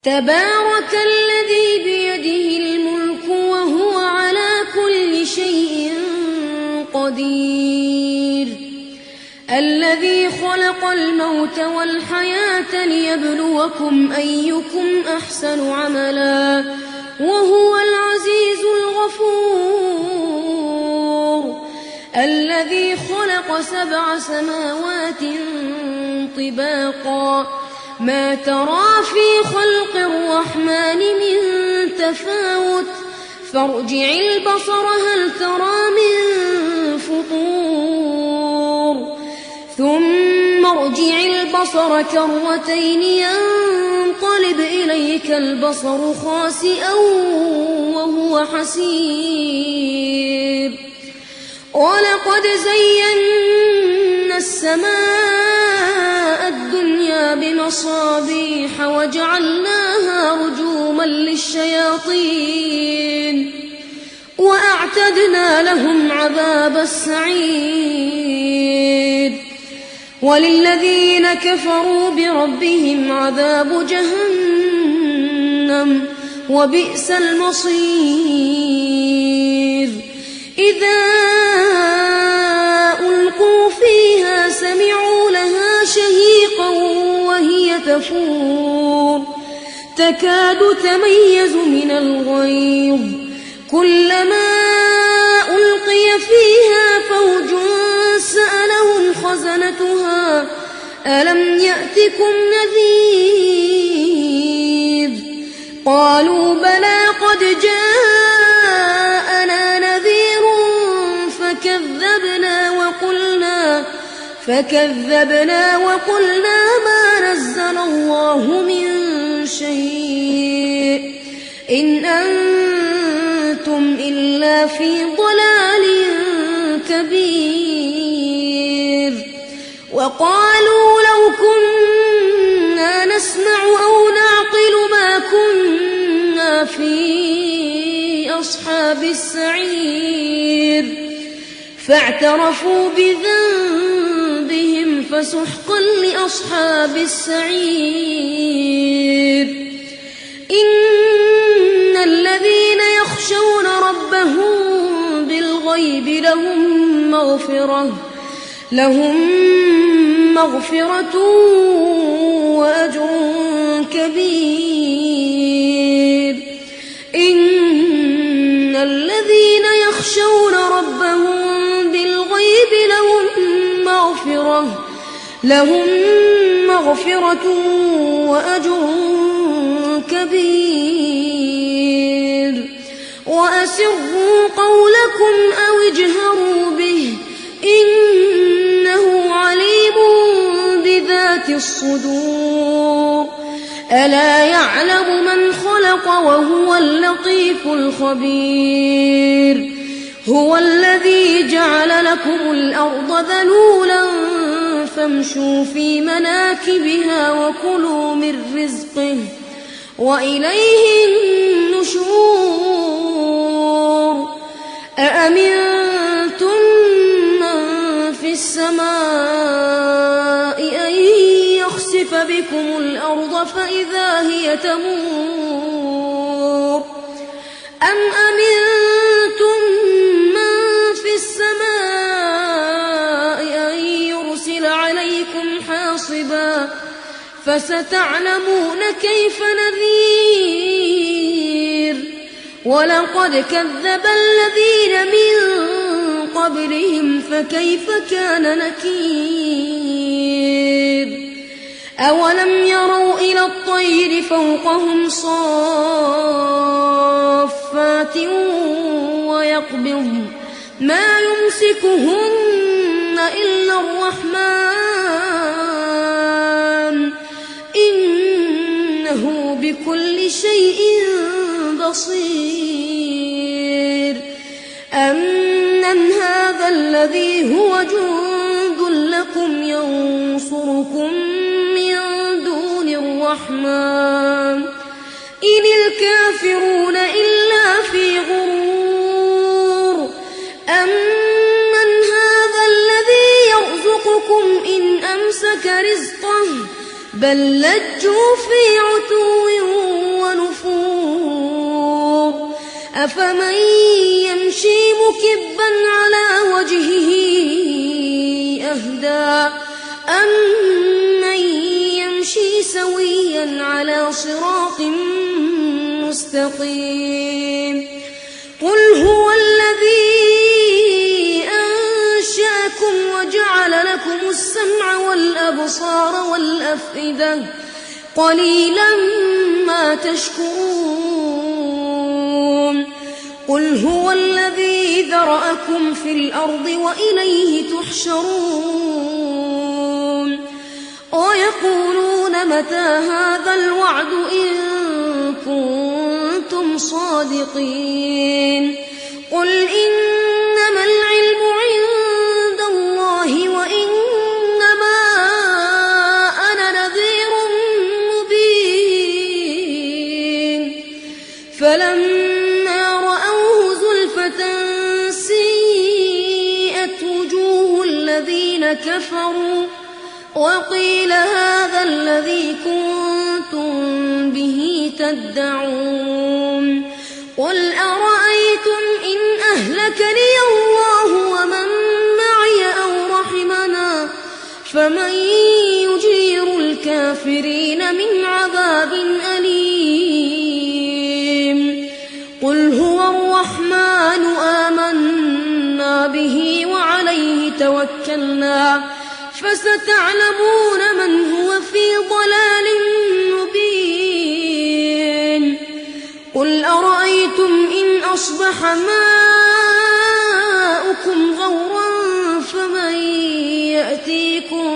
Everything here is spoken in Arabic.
تبارك الذي بيده الملك وهو على كل شيء قدير الذي خلق الموت والحياة ليبلوكم أيكم أحسن عملا وهو العزيز الغفور الذي خلق 7 سماوات طباقا ما ترى في خلق الرحمن من تفاوت فارجع البصر هل ترى من فطور ثم ارجع البصر كرتين ينقلب إليك البصر خاسئا وهو حسير ولقد زينا السماء الدنيا بمصابيح وجعلناها رجوما للشياطين وأعتدنا لهم عذاب السعير وللذين كفروا بربهم عذاب جهنم وبئس المصير إذا ألقوا فيها سمعوا لها شهيقا وهي تفور تكاد تميز من الغيظ كلما ألقي فيها فوج سألهم خزنتها ألم يأتكم نذير قالوا بلى قد جاءنا نذير فكذبنا وقلنا ما نزل الله من شيء إن أنتم إلا في ضلال كبير وقالوا لو كنا نسمع أو نعقل ما كنا في أصحاب السعير فاعترفوا بذنبهم فسحقا لأصحاب السعير إن الذين يخشون ربهم بالغيب لهم مغفرة وأجر كبير إن الذين يخشون ربهم بالغيب لهم مغفرة وأجر كبير وأسروا قولكم أو اجهروا به إنه عليم بذات الصدور ألا يعلم من خلق وهو اللطيف الخبير هو الذي جعل لكم الأرض ذلولا فامشوا في مناكبها وكلوا من رزقه وإليه النشور أأمنتم من في السماء أن يخسف بكم الأرض فإذا هي تمور أم أمنتم من في السماء أن يرسل عليكم حاصبا فستعلمون كيف نذير ولقد كذب الذين من قبلهم فكيف كان نكير أولم يروا إلى الطير فوقهم صافات ويقبضن ما يمسكهن إلا الرحمن إنه بكل شيء بصير أمن هذا الذي هو جند لكم ينصركم من دون الرحمن إن الكافرون إلا في غرور أمن هذا الذي يرزقكم إن أمسك رزقه بل لجوا في عتو أفمن يمشي مكبا على وجهه أهدى أمن يمشي سويا على صراط مستقيم قل هو الذي أنشأكم وجعل لكم السمع والأبصار والأفئدة قليلا ما تشكرون قل هو الذي ذرأكم في الأرض وإليه تحشرون ويقولون متى هذا الوعد إن كنتم صادقين قل إنما العلم عند الله وإنما أنا نذير مبين فلما رأوه زلفة سيئت وجوه الذين كفروا وقيل هذا الذي كنتم به تدعون قل أرأيتم إن أهلكني الله ومن معي أو رحمنا فمن يجير الكافرين من عذاب أليم قل هو الرحمن آمنا به وعليه توكلنا فستعلمون من هو في ضلال مبين قل أرأيتم إن أصبح ماؤكم غورا فمن يأتيكم